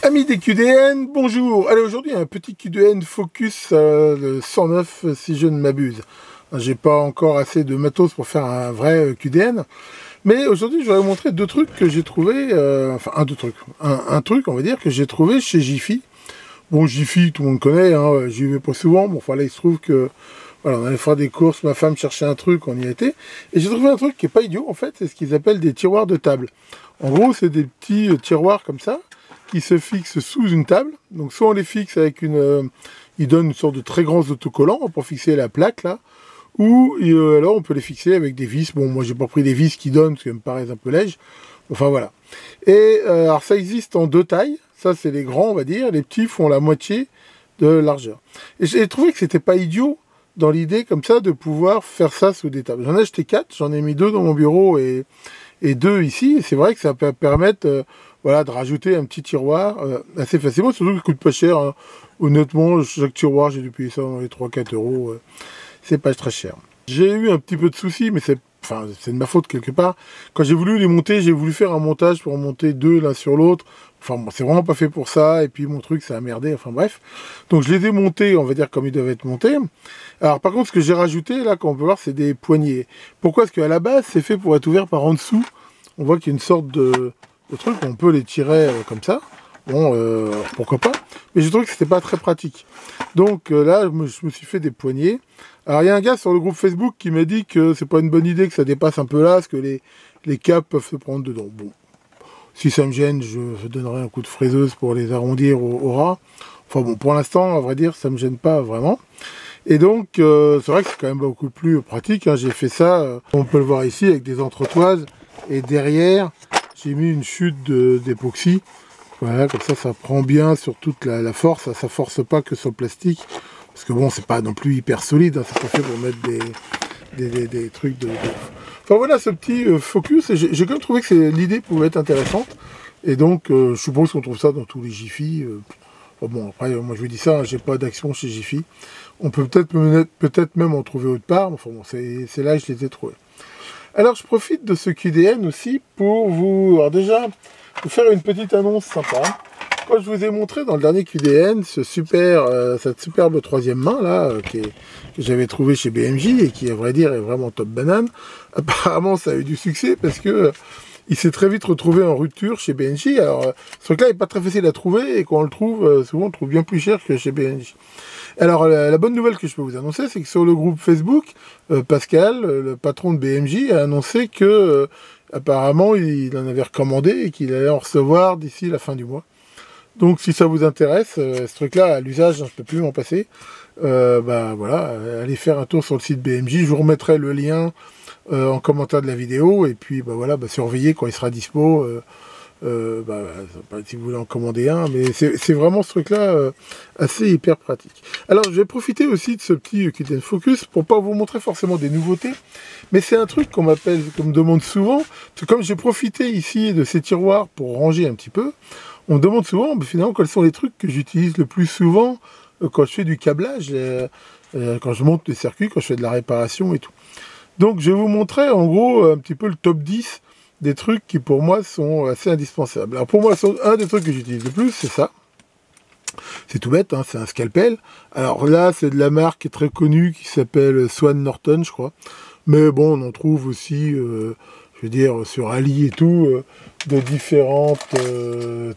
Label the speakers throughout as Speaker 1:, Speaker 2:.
Speaker 1: Amis des QDN, bonjour. Allez, aujourd'hui un petit QDN Focus le 109 si je ne m'abuse. J'ai pas encore assez de matos pour faire un vrai QDN, mais aujourd'hui je vais vous montrer deux trucs que j'ai trouvé, enfin deux trucs, un truc on va dire que j'ai trouvé chez Jiffy. Bon, Jiffy tout le monde connaît, hein, j'y vais pas souvent, bon enfin là il se trouve que voilà, on allait faire des courses, ma femme cherchait un truc, on y a été, et j'ai trouvé un truc qui est pas idiot en fait, c'est ce qu'ils appellent des tiroirs de table. En gros c'est des petits tiroirs comme ça, qui se fixent sous une table. Donc soit on les fixe avec une... ils donnent une sorte de très grands autocollants pour fixer la plaque là, ou alors on peut les fixer avec des vis. Bon, moi j'ai pas pris des vis qui donnent, parce que ça me paraît un peu léger. Enfin voilà. Et alors ça existe en deux tailles. Ça c'est les grands on va dire. Les petits font la moitié de largeur. Et j'ai trouvé que c'était pas idiot dans l'idée comme ça de pouvoir faire ça sous des tables. J'en ai acheté 4, j'en ai mis 2 dans mon bureau et 2 ici. Et c'est vrai que ça peut permettre voilà, de rajouter un petit tiroir assez facilement, surtout qu'il ne coûte pas cher. Hein. Honnêtement, chaque tiroir, j'ai dû payer ça dans les 3-4 euros. C'est pas très cher. J'ai eu un petit peu de soucis, mais c'est de ma faute quelque part. Quand j'ai voulu les monter, j'ai voulu faire un montage pour en monter deux l'un sur l'autre. Enfin bon, c'est vraiment pas fait pour ça, et puis mon truc ça a merdé, enfin bref. Donc je les ai montés, on va dire comme ils doivent être montés. Alors par contre, ce que j'ai rajouté, là, comme on peut voir, c'est des poignées. Pourquoi? Parce qu'à la base, c'est fait pour être ouvert par en dessous. On voit qu'il y a une sorte de truc, on peut les tirer comme ça. Bon, pourquoi pas. Mais j'ai trouvé que c'était pas très pratique. Donc là, je me suis fait des poignées. Alors il y a un gars sur le groupe Facebook qui m'a dit que c'est pas une bonne idée que ça dépasse un peu là, parce que les câbles peuvent se prendre dedans. Bon, si ça me gêne, je donnerai un coup de fraiseuse pour les arrondir au ras. Enfin bon, pour l'instant, à vrai dire, ça me gêne pas vraiment. Et donc, c'est vrai que c'est quand même beaucoup plus pratique. Hein. J'ai fait ça, on peut le voir ici, avec des entretoises. Et derrière, j'ai mis une chute d'époxy. Voilà, comme ça prend bien sur toute la force. Ça force pas que sur le plastique. Parce que bon, c'est pas non plus hyper solide. Hein. C'est pas fait pour mettre des trucs de... Enfin voilà, ce petit focus. J'ai quand même trouvé que l'idée pouvait être intéressante. Et donc, je suppose qu'on trouve ça dans tous les Jiffy. Bon, après, moi je vous dis ça, hein, j'ai pas d'action chez Jiffy. On peut peut-être même en trouver autre part. Enfin bon, c'est là que je les ai trouvés. Alors, je profite de ce QDN aussi pour vous... Alors déjà, vous faire une petite annonce sympa. Quand je vous ai montré dans le dernier QDN cette superbe troisième main là, que j'avais trouvé chez BMJ et qui, à vrai dire, est vraiment top banane, apparemment ça a eu du succès parce que il s'est très vite retrouvé en rupture chez BNJ. Alors, ce truc-là n'est pas très facile à trouver et quand on le trouve, souvent on le trouve bien plus cher que chez BNJ. Alors, la bonne nouvelle que je peux vous annoncer, c'est que sur le groupe Facebook, Pascal, le patron de BMJ, a annoncé que apparemment il en avait recommandé et qu'il allait en recevoir d'ici la fin du mois. Donc si ça vous intéresse, ce truc-là, à l'usage, je ne peux plus m'en passer, bah voilà, allez faire un tour sur le site BMJ, je vous remettrai le lien en commentaire de la vidéo, et puis bah voilà, bah, surveillez quand il sera dispo, si vous voulez en commander un, mais c'est vraiment ce truc-là assez hyper pratique. Alors je vais profiter aussi de ce petit QDN Focus pour pas vous montrer forcément des nouveautés, mais c'est un truc qu'on me demande souvent, parce que comme j'ai profité ici de ces tiroirs pour ranger un petit peu, on me demande souvent, finalement, quels sont les trucs que j'utilise le plus souvent quand je fais du câblage, quand je monte des circuits, quand je fais de la réparation et tout. Donc, je vais vous montrer, en gros, un petit peu le top 10 des trucs qui, pour moi, sont assez indispensables. Alors, pour moi, un des trucs que j'utilise le plus, c'est ça. C'est tout bête, hein, c'est un scalpel. Alors là, c'est de la marque très connue qui s'appelle Swan Norton, je crois. Mais bon, on en trouve aussi... je veux dire, sur Ali et tout, de différents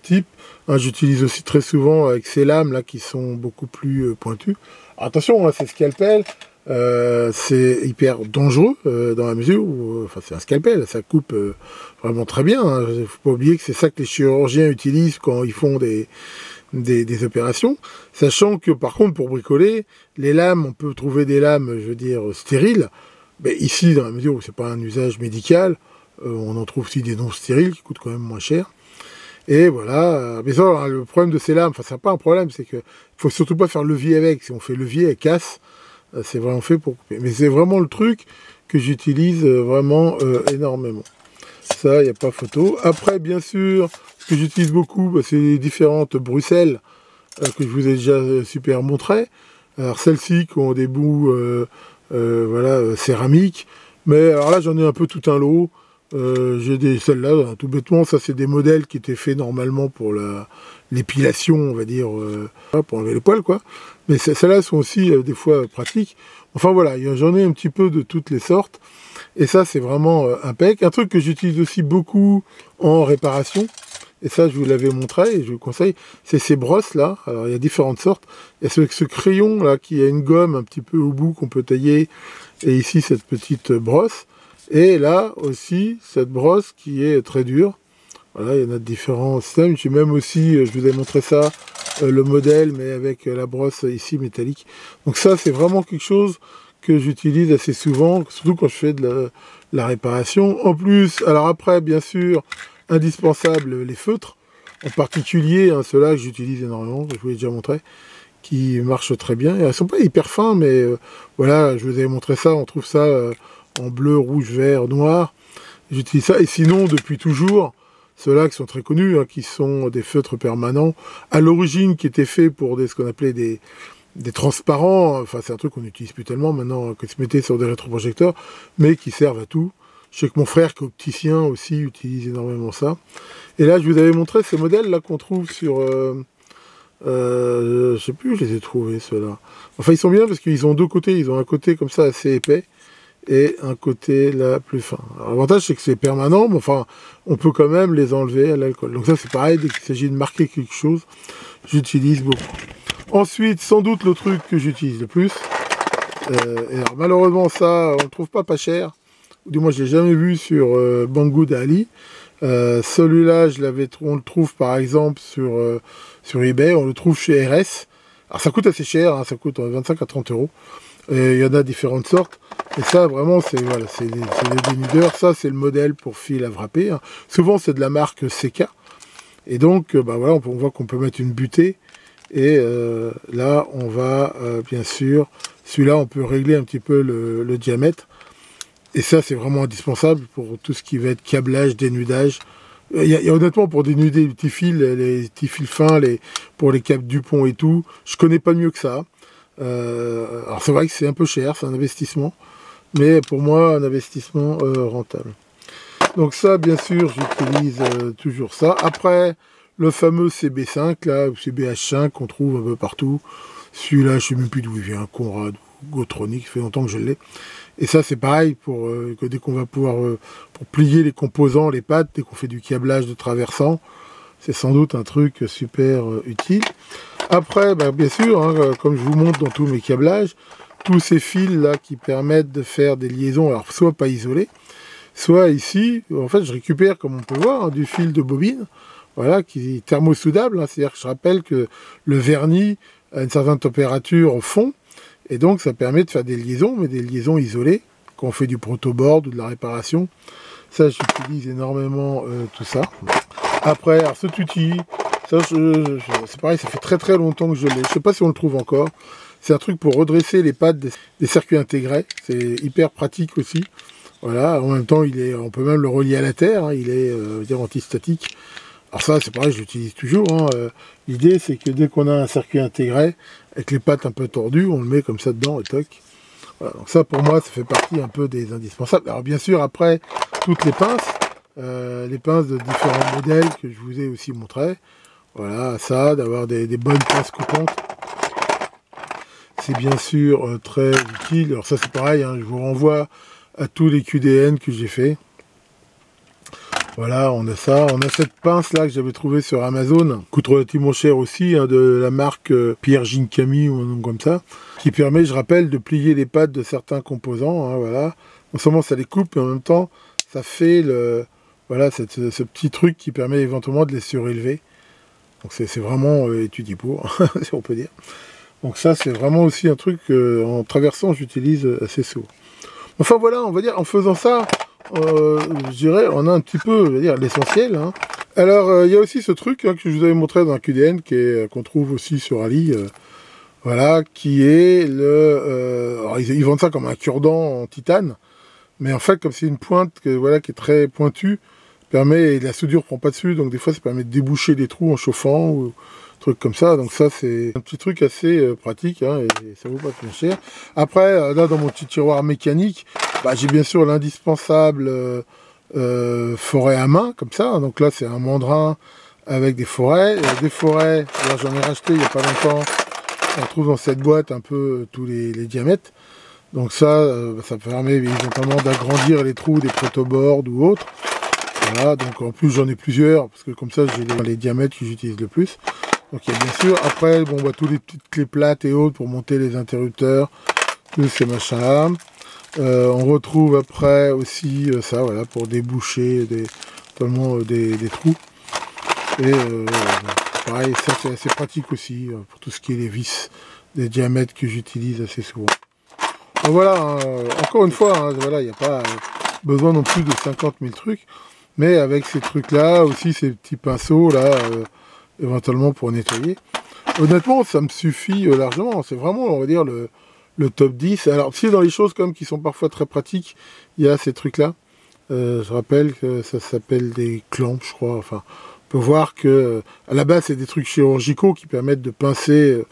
Speaker 1: types. Hein, j'utilise aussi très souvent avec ces lames là qui sont beaucoup plus pointues. Alors, attention, hein, ces scalpels, c'est hyper dangereux dans la mesure où, enfin c'est un scalpel, ça coupe vraiment très bien. Hein. Il ne faut pas oublier que c'est ça que les chirurgiens utilisent quand ils font des opérations. Sachant que par contre, pour bricoler, les lames, on peut trouver des lames, je veux dire, stériles. Mais ici, dans la mesure où c'est pas un usage médical, on en trouve aussi des non stériles qui coûtent quand même moins cher. Et voilà. Mais ça, le problème de ces lames, enfin c'est pas un problème, c'est que faut surtout pas faire levier avec. Si on fait levier, elle casse. C'est vraiment fait pour couper. Mais c'est vraiment le truc que j'utilise vraiment énormément. Ça, il n'y a pas photo. Après, bien sûr, ce que j'utilise beaucoup, bah, c'est les différentes Bruxelles que je vous ai déjà super montré. Alors celles-ci qui ont des bouts voilà, céramiques. Mais alors là, j'en ai un peu tout un lot. J'ai celles-là, tout bêtement, ça c'est des modèles qui étaient faits normalement pour l'épilation, on va dire, pour enlever les poils, quoi. Mais celles-là sont aussi des fois pratiques. Enfin voilà, j'en ai un petit peu de toutes les sortes. Et ça, c'est vraiment impec. Un truc que j'utilise aussi beaucoup en réparation, et ça, je vous l'avais montré, et je vous le conseille, c'est ces brosses-là. Alors, il y a différentes sortes. Il y a ce crayon-là, qui a une gomme un petit peu au bout qu'on peut tailler, et ici, cette petite brosse. Et là, aussi, cette brosse qui est très dure. Voilà, il y en a de différents systèmes. J'ai même aussi, je vous ai montré ça, le modèle, mais avec la brosse ici métallique. Donc ça, c'est vraiment quelque chose que j'utilise assez souvent, surtout quand je fais de la réparation. En plus, alors après, bien sûr, indispensable, les feutres, en particulier, hein, ceux-là que j'utilise énormément, que je vous ai déjà montré, qui marchent très bien. Et elles sont pas hyper fins, mais voilà, je vous ai montré ça, on trouve ça en bleu, rouge, vert, noir. J'utilise ça, et sinon, depuis toujours, ceux-là qui sont très connus, hein, qui sont des feutres permanents, à l'origine qui étaient faits pour ce qu'on appelait des transparents, enfin c'est un truc qu'on n'utilise plus tellement maintenant, que se mettait sur des rétroprojecteurs, mais qui servent à tout. Je sais que mon frère, qui est opticien aussi, utilise énormément ça. Et là, je vous avais montré ces modèles-là qu'on trouve sur... je sais plus où je les ai trouvés, ceux-là. Enfin, ils sont bien parce qu'ils ont deux côtés. Ils ont un côté comme ça assez épais et un côté là plus fin. L'avantage, c'est que c'est permanent, mais enfin, on peut quand même les enlever à l'alcool. Donc ça, c'est pareil, dès qu'il s'agit de marquer quelque chose, j'utilise beaucoup. Ensuite, sans doute, le truc que j'utilise le plus, et alors, malheureusement, ça, on ne le trouve pas cher, ou du moins, je ne l'ai jamais vu sur Banggood Ali. Celui-là, on le trouve par exemple sur eBay, on le trouve chez RS. Alors ça coûte assez cher, hein, ça coûte 25 à 30 euros. Et il y en a différentes sortes. Et ça, vraiment, c'est voilà, des dénudeurs. Ça, c'est le modèle pour fil à wrapper, hein. Souvent, c'est de la marque CK. Et donc, bah, voilà, on voit qu'on peut mettre une butée. Et là, on va, bien sûr, celui-là, on peut régler un petit peu le diamètre. Et ça, c'est vraiment indispensable pour tout ce qui va être câblage, dénudage. Il y a honnêtement, pour dénuder les petits fils fins, pour les câbles Dupont et tout, je connais pas mieux que ça. Alors c'est vrai que c'est un peu cher, c'est un investissement. Mais pour moi, un investissement rentable. Donc ça, bien sûr, j'utilise toujours ça. Après, le fameux CB5, là, ou CBH5, qu'on trouve un peu partout. Celui-là, je sais même plus d'où il vient, Conrad ou Gotronic, ça fait longtemps que je l'ai. Et ça, c'est pareil, que dès qu'on va pouvoir pour plier les composants, les pattes, dès qu'on fait du câblage de traversant, c'est sans doute un truc super utile. Après, bah, bien sûr, hein, comme je vous montre dans tous mes câblages, tous ces fils-là qui permettent de faire des liaisons, alors soit pas isolées, soit ici, en fait, je récupère, comme on peut voir, hein, du fil de bobine, voilà, qui est thermosoudable, hein, c'est-à-dire que je rappelle que le vernis à une certaine température au fond, et donc ça permet de faire des liaisons, mais des liaisons isolées, quand on fait du protoboard ou de la réparation. Ça, j'utilise énormément tout ça. Après, alors cet outil, ça, c'est pareil, ça fait très très longtemps que je l'ai. Je sais pas si on le trouve encore. C'est un truc pour redresser les pattes des circuits intégrés. C'est hyper pratique aussi. Voilà, en même temps, on peut même le relier à la terre. Hein, il est dire antistatique. Alors ça, c'est pareil, je l'utilise toujours. Hein. L'idée, c'est que dès qu'on a un circuit intégré, avec les pattes un peu tordues, on le met comme ça dedans et toc. Voilà, donc ça, pour moi, ça fait partie un peu des indispensables. Alors bien sûr, après, toutes les pinces de différents modèles que je vous ai aussi montré. Voilà, ça, d'avoir des bonnes pinces coupantes. C'est bien sûr très utile. Alors ça, c'est pareil, hein, je vous renvoie à tous les QDN que j'ai fait. Voilà, on a ça. On a cette pince-là que j'avais trouvée sur Amazon. Coûte relativement cher aussi, hein, de la marque Pierre Gincami ou un nom comme ça. Qui permet, je rappelle, de plier les pattes de certains composants. Hein, voilà. Non seulement ça les coupe, mais en même temps, ça fait voilà, ce petit truc qui permet éventuellement de les surélever. Donc c'est vraiment étudié pour, si on peut dire. Donc ça, c'est vraiment aussi un truc en traversant, j'utilise assez souvent. Enfin voilà, on va dire, en faisant ça, je dirais, on a un petit peu, je veux dire, l'essentiel. Hein. Alors, il y a aussi ce truc hein, que je vous avais montré dans un QDN, qu'on trouve aussi sur Ali, voilà, qui est alors ils vendent ça comme un cure-dent en titane, mais en fait, comme c'est une pointe voilà, qui est très pointue, et la soudure prend pas dessus, donc des fois, ça permet de déboucher des trous en chauffant, ou trucs comme ça. Donc ça, c'est un petit truc assez pratique, hein, et ça vaut pas très cher. Après, là, dans mon petit tiroir mécanique, bah, j'ai bien sûr l'indispensable forêt à main, comme ça. Donc là, c'est un mandrin avec des forêts. Des forêts, j'en ai racheté il n'y a pas longtemps. On trouve dans cette boîte un peu tous les diamètres. Donc ça, ça permet éventuellement d'agrandir les trous des protoboards ou autres. Voilà, donc en plus j'en ai plusieurs, parce que comme ça j'ai les diamètres que j'utilise le plus. Donc il y a bien sûr, après, bon, bah, tous les petites clés plates et autres pour monter les interrupteurs, tous ces machins-là. On retrouve après aussi ça, voilà, pour déboucher des trous. Et pareil, ça c'est assez pratique aussi, pour tout ce qui est les vis, des diamètres que j'utilise assez souvent. Donc voilà, encore une fois, hein, voilà, il n'y a pas besoin non plus de 50 000 trucs, mais avec ces trucs-là, aussi ces petits pinceaux, là, éventuellement pour nettoyer. Honnêtement, ça me suffit largement, c'est vraiment, on va dire, le top 10. Alors, si dans les choses comme qui sont parfois très pratiques, il y a ces trucs-là. Je rappelle que ça s'appelle des clamps, je crois, enfin... On peut voir que à la base c'est des trucs chirurgicaux qui permettent de pincer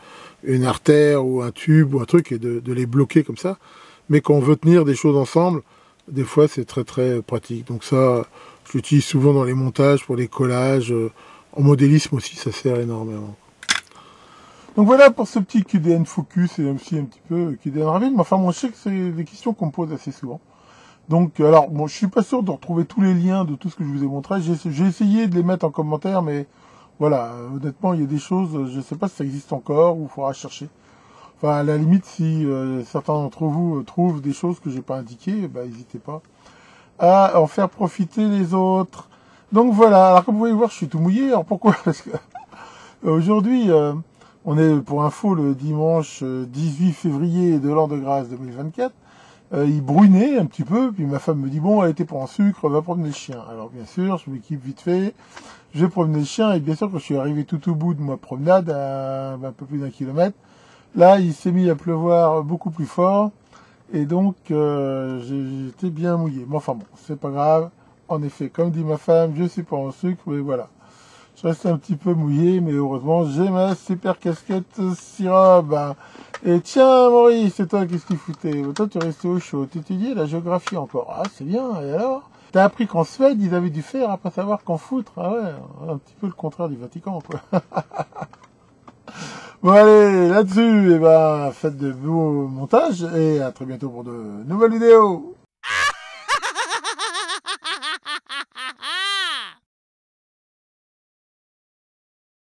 Speaker 1: une artère ou un tube ou un truc et de les bloquer comme ça. Mais quand on veut tenir des choses ensemble, des fois c'est très très pratique. Donc ça, je l'utilise souvent dans les montages, pour les collages, en modélisme aussi, ça sert énormément. Donc voilà pour ce petit QDN Focus et aussi un petit peu QDN Revit. Mais enfin, moi je sais que c'est des questions qu'on me pose assez souvent. Donc, alors, bon, je suis pas sûr de retrouver tous les liens de tout ce que je vous ai montré. J'ai essayé de les mettre en commentaire, mais voilà, honnêtement, il y a des choses, je sais pas si ça existe encore ou il faudra chercher. Enfin, à la limite, si certains d'entre vous trouvent des choses que j'ai pas indiquées, bah, n'hésitez pas à en faire profiter les autres. Donc voilà, alors comme vous pouvez voir, je suis tout mouillé. Alors pourquoi? Parce que aujourd'hui, on est pour info le dimanche 18 février de l'an de grâce 2024. Il brûlait un petit peu, puis ma femme me dit, bon, elle était pour un sucre, va promener le chien. Alors bien sûr, je m'équipe vite fait, je vais promener le chien, et bien sûr, quand je suis arrivé tout au bout de ma promenade, à un peu plus d'1 kilomètre, là, il s'est mis à pleuvoir beaucoup plus fort, et donc, j'étais bien mouillé. Mais enfin bon, c'est pas grave. En effet, comme dit ma femme, je suis pas en sucre, mais voilà. Je reste un petit peu mouillé, mais heureusement, j'ai ma super casquette Sirob. Et tiens, Maurice, c'est toi, qu'est-ce que tu foutais? Toi, tu restais au chaud. Tu étudiais la géographie encore. Ah, c'est bien, et alors? T'as appris qu'en Suède, ils avaient du fer, après savoir qu'en foutre. Ah ouais, un petit peu le contraire du Vatican, quoi. Bon, allez, là-dessus, eh ben, faites de beaux montages, et à très bientôt pour de nouvelles vidéos.